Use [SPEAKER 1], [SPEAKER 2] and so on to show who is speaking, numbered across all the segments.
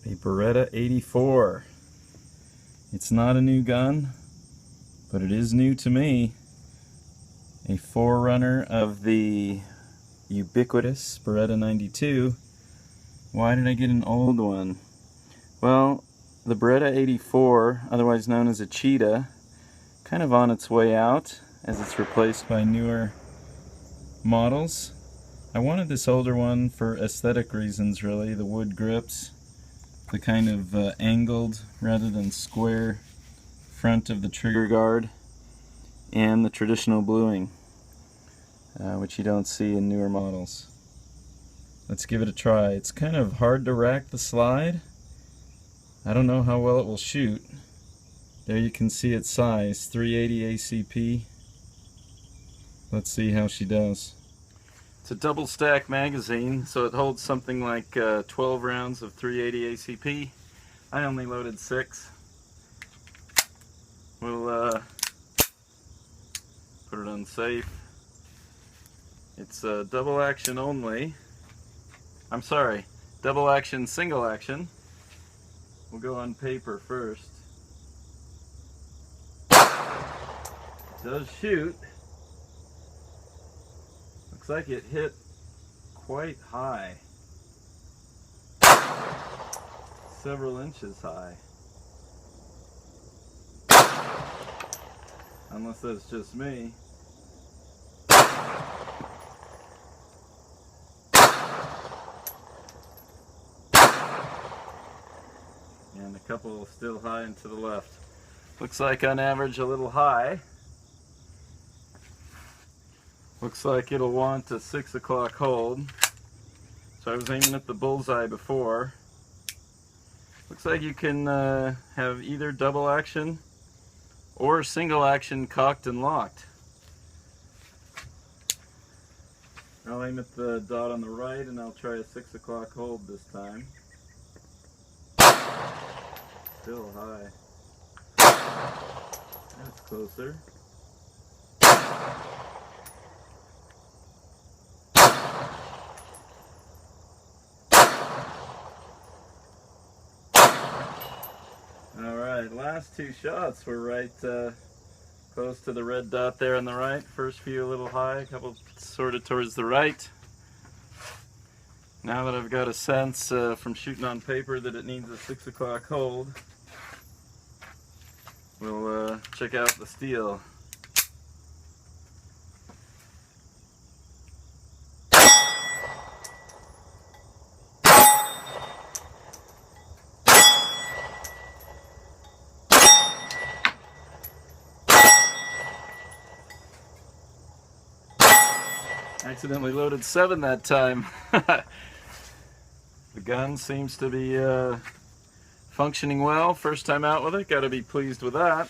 [SPEAKER 1] a Beretta 84. It's not a new gun, but it is new to me. A forerunner of the ubiquitous Beretta 92. Why did I get an old one? Well, the Beretta 84, otherwise known as a Cheetah, kind of on its way out as it's replaced by newer models. I wanted this older one for aesthetic reasons, really. The wood grips, the kind of angled rather than square front of the trigger guard, and the traditional bluing, which you don't see in newer models. Let's give it a try. It's kind of hard to rack the slide. I don't know how well it will shoot. There you can see its size, 380 ACP. Let's see how she does. It's a double stack magazine, so it holds something like 12 rounds of 380 ACP. I only loaded 6. We'll put it on safe. It's double action only. I'm sorry, double action, single action. We'll go on paper first. It does shoot. Looks like it hit quite high. Several inches high. Unless that's just me. And a couple still high and to the left. Looks like on average a little high. Looks like it'll want a 6 o'clock hold. So I was aiming at the bullseye before. Looks like you can have either double action or single action cocked and locked. I'll aim at the dot on the right and I'll try a 6 o'clock hold this time. Still high. That's closer. Alright, last 2 shots were right close to the red dot there on the right. First few a little high, a couple sort of towards the right. Now that I've got a sense from shooting on paper that it needs a 6 o'clock hold, we'll check out the steel. Accidentally loaded 7 that time. The gun seems to be functioning well. First time out with it, gotta be pleased with that.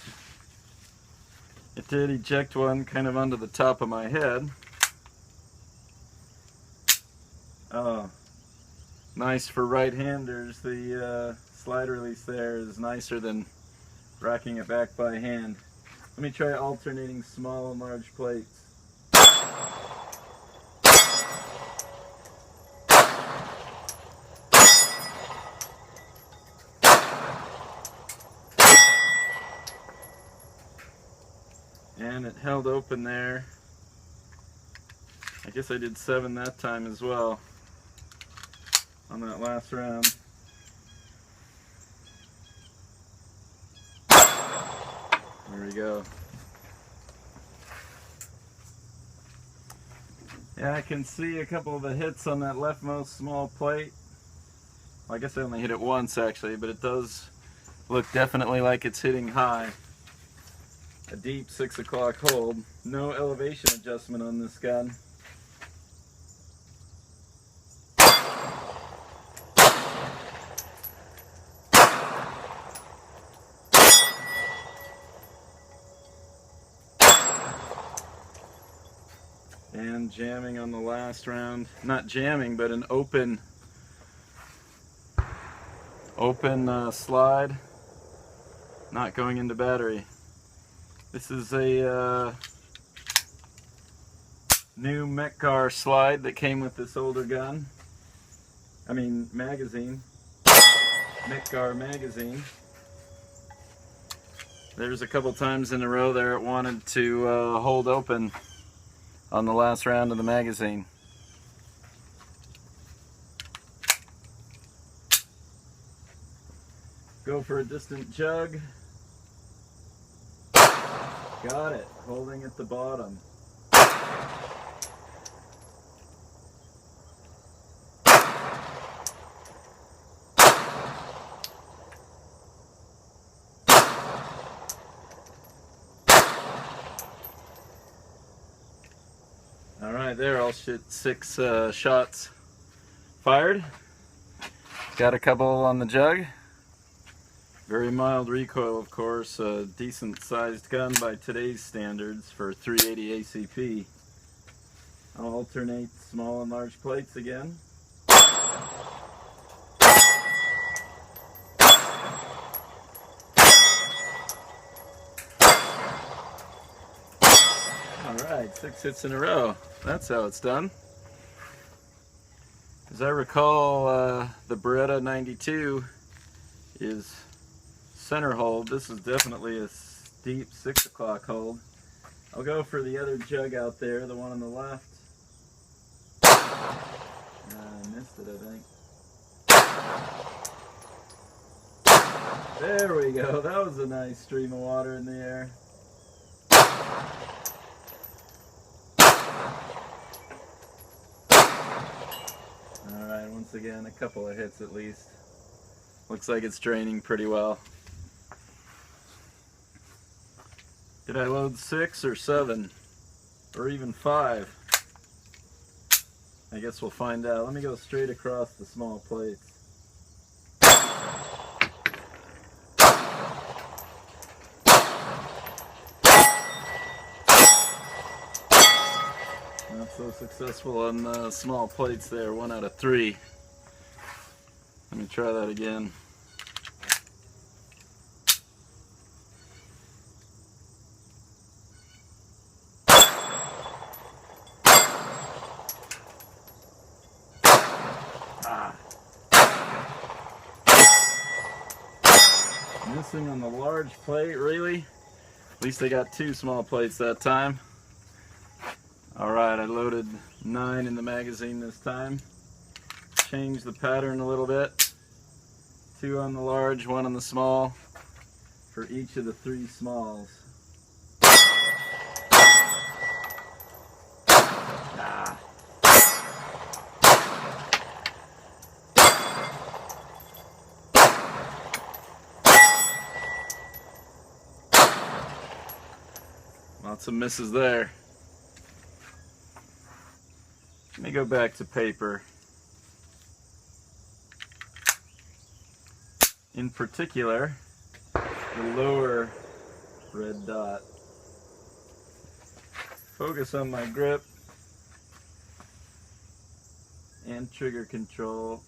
[SPEAKER 1] It did eject one kind of onto the top of my head. Oh, nice for right-handers. The slide release there is nicer than racking it back by hand. Let me try alternating small and large plates. And it held open there. I guess I did 7 that time as well on that last round. There we go. Yeah, I can see a couple of the hits on that leftmost small plate. Well, I guess I only hit it once actually, but it does look definitely like it's hitting high. A deep 6 o'clock hold. No elevation adjustment on this gun. And jamming on the last round. Not jamming, but an open slide. Not going into battery. This is a new Metcar slide that came with this older gun. Magazine. Mick magazine. There's a couple times in a row there it wanted to hold open on the last round of the magazine. Go for a distant jug. Got it, holding at the bottom. Alright, there, I'll shoot 6 shots fired. Got a couple on the jug. Very mild recoil, of course, a decent sized gun by today's standards for 380 ACP. I'll alternate small and large plates again. Alright, 6 hits in a row. That's how it's done. As I recall, the Beretta 92 is center hold. This is definitely a steep 6 o'clock hold. I'll go for the other jug out there, the one on the left. I missed it, I think. There we go. That was a nice stream of water in the air. Alright, once again, a couple of hits at least. Looks like it's draining pretty well. Did I load 6 or 7? Or even 5? I guess we'll find out. Let me go straight across the small plates. Not so successful on the small plates there, 1 out of 3. Let me try that again. Missing on the large plate, really? At least I got 2 small plates that time. Alright, I loaded 9 in the magazine this time. Changed the pattern a little bit. 2 on the large, 1 on the small, for each of the 3 smalls. Ah. Lots of misses there. Let me go back to paper. In particular, the lower red dot. Focus on my grip and trigger control.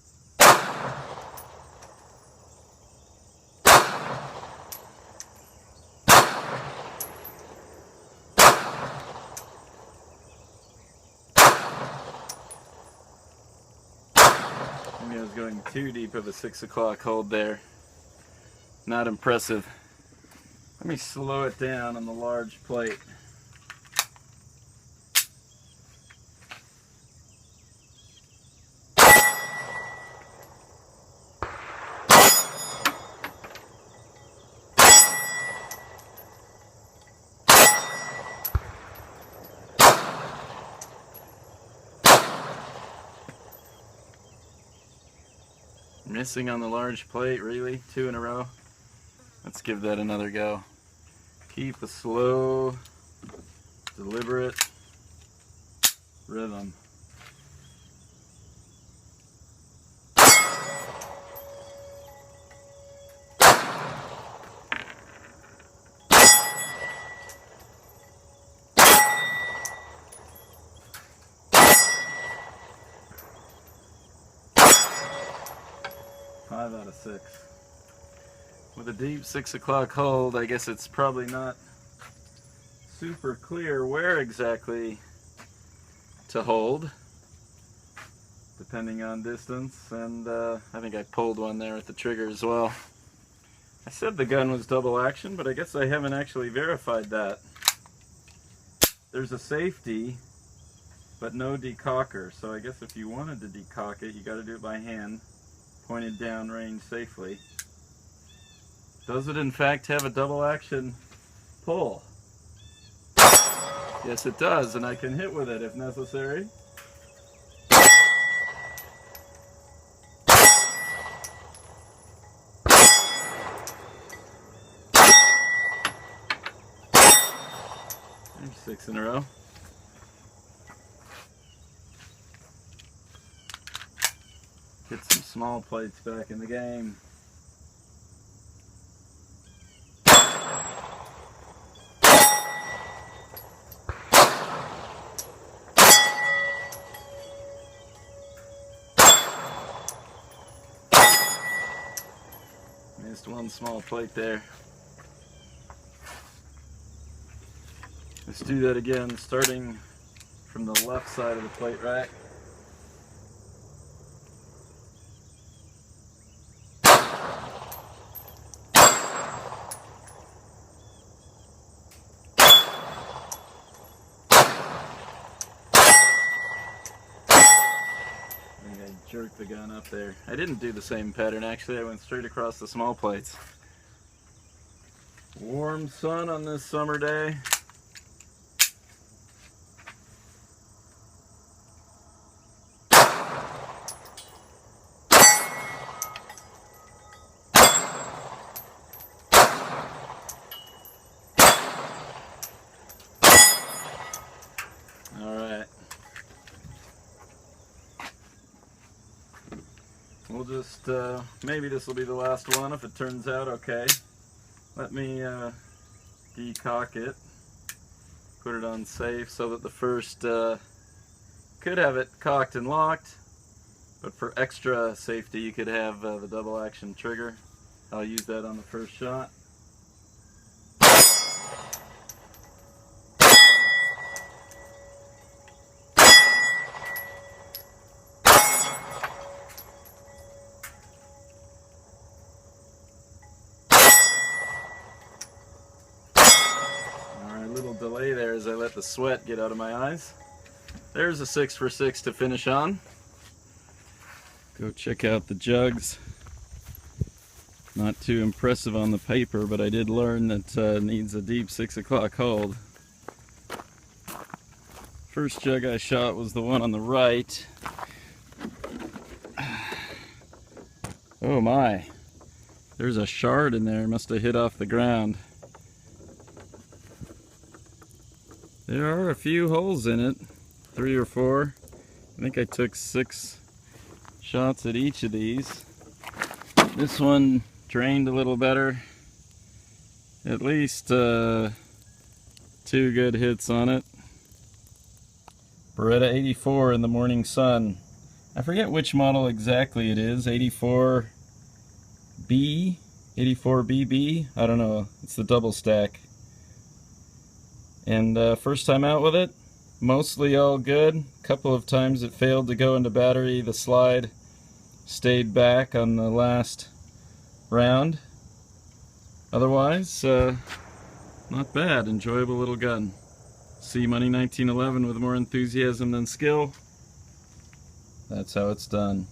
[SPEAKER 1] Maybe I was going too deep of a 6 o'clock hold there. Not impressive. Let me slow it down on the large plate. Missing on the large plate, really? 2 in a row? Let's give that another go. Keep a slow, deliberate rhythm. Five out of 6. With a deep 6 o'clock hold, I guess it's probably not super clear where exactly to hold. depending on distance, and I think I pulled one there with the trigger as well. I said the gun was double action, but I guess I haven't actually verified that. There's a safety, but no decocker, so I guess if you wanted to decock it, you got to do it by hand, pointed down range safely. Does it in fact have a double action pull? Yes it does, and I can hit with it if necessary. There's 6 in a row. Get some small plates back in the game. Missed one small plate there. Let's do that again, starting from the left side of the plate rack. I jerked the gun up there. I didn't do the same pattern actually, I went straight across the small plates. Warm sun on this summer day. Alright. We'll just, maybe this will be the last one if it turns out okay. Let me decock it, put it on safe so that the first, could have it cocked and locked, but for extra safety you could have the double action trigger. I'll use that on the first shot. Little delay there as I let the sweat get out of my eyes. There's a 6 for 6 to finish on. Go check out the jugs. Not too impressive on the paper, but I did learn that it needs a deep 6 o'clock hold. First jug I shot was the one on the right. Oh my, there's a shard in there, must have hit off the ground. There are a few holes in it, 3 or 4. I think I took 6 shots at each of these. This one drained a little better. At least 2 good hits on it. Beretta 84 in the morning sun. I forget which model exactly it is, 84B, 84BB, I don't know, it's the double stack. And first time out with it, mostly all good. A couple of times it failed to go into battery. The slide stayed back on the last round. Otherwise, not bad. Enjoyable little gun. See Money 1911 with more enthusiasm than skill. That's how it's done.